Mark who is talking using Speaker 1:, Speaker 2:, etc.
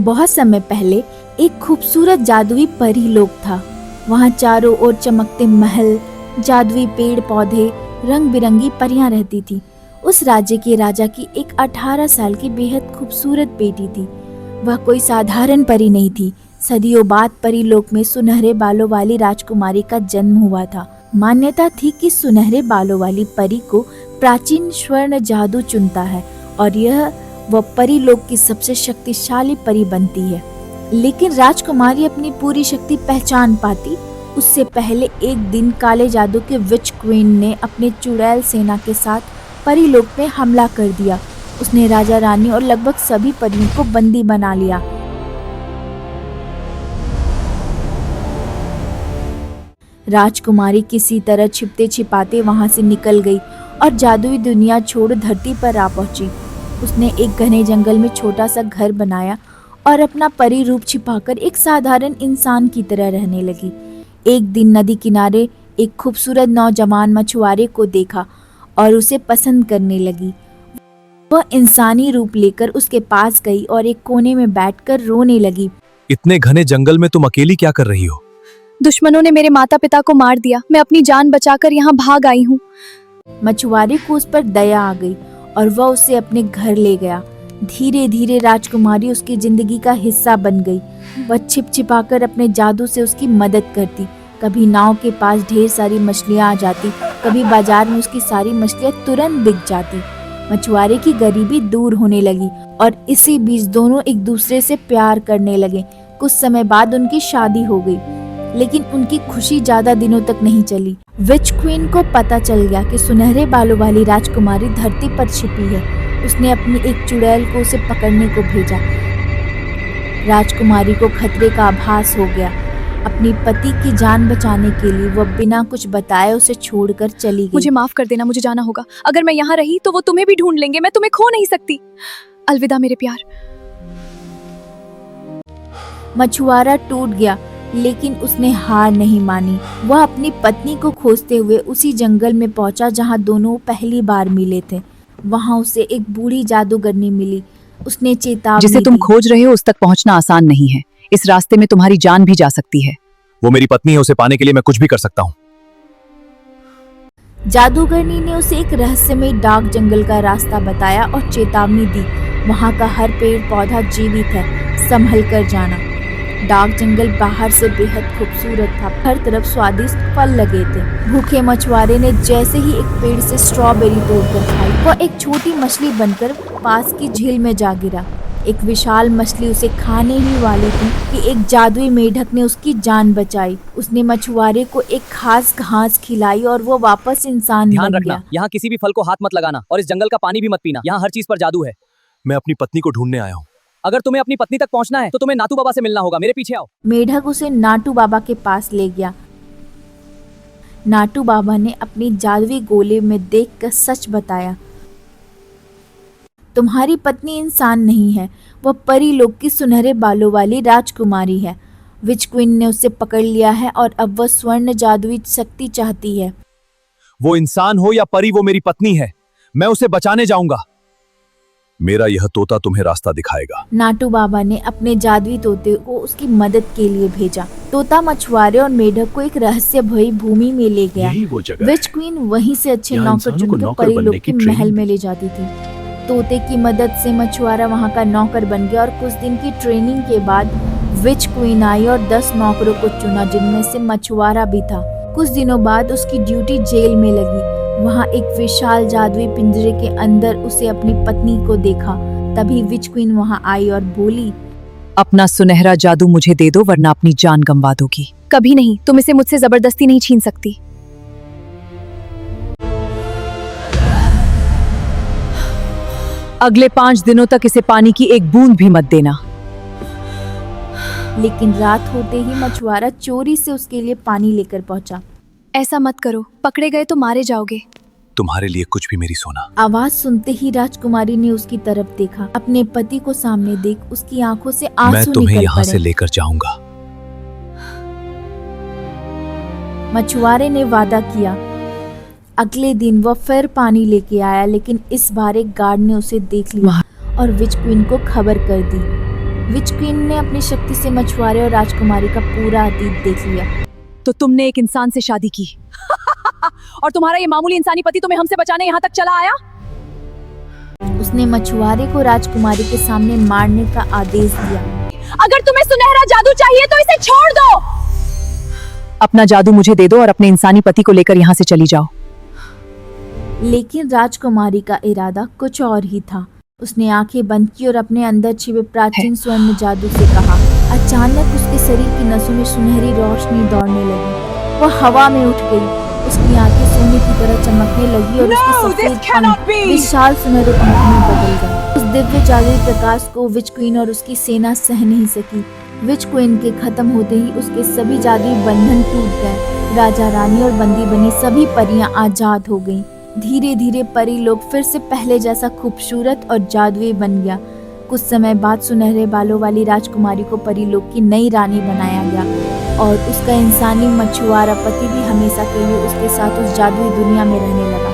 Speaker 1: बहुत समय पहले एक खूबसूरत जादुई परी लोक था। वहाँ चारों ओर चमकते महल, जादुई पेड़ पौधे, रंग बिरंगी परियां रहती थी। उस राज्य के राजा की एक 18 साल की बेहद खूबसूरत बेटी थी। वह कोई साधारण परी नहीं थी। सदियों बाद परी लोक में सुनहरे बालों वाली राजकुमारी का जन्म हुआ था। मान्यता थी कि सुनहरे बालों वाली परी को प्राचीन स्वर्ण जादू चुनता है और वह परी लोक की सबसे शक्तिशाली परी बनती है। लेकिन राजकुमारी अपनी पूरी शक्ति पहचान पाती उससे पहले एक दिन काले जादू के विच क्वीन ने अपने चुड़ैल सेना के साथ परी लोक में हमला कर दिया। उसने राजा रानी और लगभग सभी परियों को बंदी बना लिया। राजकुमारी किसी तरह छिपते छिपाते वहां से निकल गई और जादुई दुनिया छोड़ धरती पर आ पहुंची। उसने एक घने जंगल में छोटा सा घर बनाया और अपना परी रूप छिपाकर एक साधारण इंसान की तरह रहने लगी। एक दिन नदी किनारे एक खूबसूरत नौजवान मछुआरे को देखा और उसे पसंद करने लगी। वह इंसानी रूप लेकर उसके पास गई और एक कोने में बैठकर रोने लगी।
Speaker 2: इतने घने जंगल में तुम अकेली क्या कर रही हो?
Speaker 3: दुश्मनों ने मेरे माता पिता को मार दिया। मैं अपनी जान बचाकर यहाँ भाग आई हूँ।
Speaker 1: मछुआरे को उस पर दया आ गई और वह उसे अपने घर ले गया। धीरे धीरे राजकुमारी उसकी जिंदगी का हिस्सा बन गई। वह छिप छिपाकर अपने जादू से उसकी मदद करती। कभी नाव के पास ढेर सारी मछलियाँ आ जाती, कभी बाजार में उसकी सारी मछलियाँ तुरंत बिक जाती। मछुआरे की गरीबी दूर होने लगी और इसी बीच दोनों एक दूसरे से प्यार करने लगे। कुछ समय बाद उनकी शादी हो गई, लेकिन उनकी खुशी ज्यादा दिनों तक नहीं चली। विच क्वीन को पता चल गया कि सुनहरे बालों वाली राजकुमारी धरती पर छिपी है। उसने अपनी एक चुड़ैल को उसे पकड़ने को भेजा। राजकुमारी को खतरे का आभास हो गया। अपनी पति की जान बचाने के लिए वह बिना कुछ बताए उसे छोड़कर चली गई।
Speaker 3: मुझे माफ कर देना, मुझे जाना होगा। अगर मैं यहाँ रही तो वो तुम्हें भी ढूंढ लेंगे। मैं तुम्हें खो नहीं सकती। अलविदा मेरे प्यार।
Speaker 1: मछुआरा टूट गया, लेकिन उसने हार नहीं मानी। वह अपनी पत्नी को खोजते हुए उसी जंगल में पहुंचा जहां दोनों पहली बार मिले थे। वहां उसे एक बूढ़ी जादूगरनी मिली। उसने चेतावनी
Speaker 4: जिसे तुम
Speaker 1: दी।
Speaker 4: खोज रहे हो उस तक पहुंचना आसान नहीं है। इस रास्ते में तुम्हारी जान भी जा सकती है।
Speaker 2: वो मेरी पत्नी है, उसे पाने के लिए मैं कुछ भी कर सकता हूँ।
Speaker 1: जादूगरनी ने उसे एक रहस्यमय डार्क जंगल का रास्ता बताया और चेतावनी दी। वहां का हर पेड़ पौधा जीवित है, संभल कर जाना। डार्क जंगल बाहर से बेहद खूबसूरत था। हर तरफ स्वादिष्ट फल लगे थे। भूखे मछुआरे ने जैसे ही एक पेड़ से स्ट्रॉबेरी तोड़कर खाई, वह एक छोटी मछली बनकर पास की झील में जा गिरा। एक विशाल मछली उसे खाने ही वाली थी कि एक जादुई मेढक ने उसकी जान बचाई। उसने मछुआरे को एक खास घास खिलाई और वो वापस इंसान
Speaker 5: ध्यान
Speaker 1: बन
Speaker 5: रखना,
Speaker 1: गया।
Speaker 5: यहाँ किसी भी फल को हाथ मत लगाना और इस जंगल का पानी भी मत पीना। यहाँ हर चीज पर जादू है।
Speaker 2: मैं अपनी पत्नी को ढूंढने आया हूँ।
Speaker 5: अगर तुम्हें अपनी पत्नी तक पहुँचना है तो तुम्हें नाटू बाबा से मिलना होगा। मेरे पीछे आओ।
Speaker 1: मेढक उसे नाटू बाबा के पास ले गया। नाटू बाबा ने अपनी जादुई गोले में देखकर सच बताया। तुम्हारी पत्नी इंसान नहीं है, वह परी लोक की सुनहरे बालों वाली राजकुमारी है। विच क्वीन ने उसे पकड़ लिया है और अब वह स्वर्ण जादुई शक्ति चाहती है।
Speaker 2: वो इंसान हो या परी, वो मेरी पत्नी है। मैं उसे बचाने जाऊंगा। मेरा यह तोता तुम्हें रास्ता दिखाएगा।
Speaker 1: नाटू बाबा ने अपने जादुई तोते को उसकी मदद के लिए भेजा। तोता मछुआरे और मेढक को एक रहस्य भरी भूमि में ले गया।
Speaker 2: यही वो जगह
Speaker 1: विच क्वीन वहीं से अच्छे
Speaker 2: यहाँ
Speaker 1: नौकर
Speaker 2: इंसानों को
Speaker 1: चुनकर
Speaker 2: नौकर
Speaker 1: परी
Speaker 2: बनने
Speaker 1: लोक
Speaker 2: की
Speaker 1: के
Speaker 2: ट्रेनिंग
Speaker 1: महल में ले जाती थी। तोते की मदद से मछुआरा वहाँ का नौकर बन गया और कुछ दिन की ट्रेनिंग के बाद विच क्वीन आई और 10 नौकरों को चुना, जिनमें से मछुआरा भी था। कुछ दिनों बाद उसकी ड्यूटी जेल में लगी। वहाँ एक विशाल जादुई पिंजरे के अंदर उसे अपनी पत्नी को देखा। तभी विच क्वीन वहाँ आई और बोली,
Speaker 4: अपना सुनहरा जादू मुझे दे दो, वरना अपनी जान गंवा दोगी।
Speaker 3: कभी नहीं। तुम इसे मुझसे जबरदस्ती नहीं छीन सकती।
Speaker 4: अगले 5 दिनों तक इसे पानी की एक बूंद भी मत देना।
Speaker 1: लेकिन रात होते ही मछुआरा चोरी से उसके लिए पानी लेकर पहुंचा।
Speaker 3: ऐसा मत करो, पकड़े गए तो मारे जाओगे।
Speaker 2: तुम्हारे लिए कुछ भी मेरी सोना।
Speaker 1: आवाज सुनते ही राजकुमारी ने उसकी तरफ देखा। अपने पति को सामने देख उसकी आंखों से आंसू
Speaker 2: मैं
Speaker 1: निकल
Speaker 2: तुम्हें यहाँ से
Speaker 1: पड़े।
Speaker 2: लेकर जाऊंगा।
Speaker 1: मछुआरे ने वादा किया। अगले दिन वह फिर पानी लेके आया, लेकिन इस बार एक गार्ड ने उसे देख लिया और विच क्वीन को खबर कर दी। विच क्वीन ने अपनी शक्ति से मछुआरे और राजकुमारी का पूरा अतीत देख लिया।
Speaker 4: तो तुमने एक इंसान से शादी की और तुम्हारा ये मामूली इंसानी पति तुम्हें हमसे बचाने यहाँ तक चला आया।
Speaker 1: उसने मछुआरे को राजकुमारी के सामने मारने का आदेश दिया।
Speaker 4: अगर तुम्हें सुनहरा जादू चाहिए तो इसे छोड़ दो। अपना जादू मुझे दे दो और अपने इंसानी पति को लेकर यहाँ से चली जाओ।
Speaker 1: लेकिन राजकुमारी का इरादा कुछ और ही था। उसने आंखें बंद की और अपने अंदर छिपे प्राचीन स्वर्ण जादू से कहा। अचानक उसके शरीर की नसों में सुनहरी रोशनी दौड़ने लगी। वह हवा में उठ गई। उसकी आंखें सोने की तरह चमकने लगी और उसके सफेद पंख विशाल सुनहरे पंख में बदल गए। उस दिव्य जादुई प्रकाश को विच क्वीन और उसकी सेना सह नहीं सकी। विच क्वीन के खत्म होते ही उसके सभी जादुई बंधन टूट गए। राजा, रानी और बंदी बनी सभी परियां आजाद हो गईं। धीरे धीरे परी लोग फिर से पहले जैसा खूबसूरत और जादुई बन गया। कुछ समय बाद सुनहरे बालों वाली राजकुमारी को परी लोग की नई रानी बनाया गया और उसका इंसानी मछुआरा पति भी हमेशा के लिए उसके साथ उस जादुई दुनिया में रहने लगा।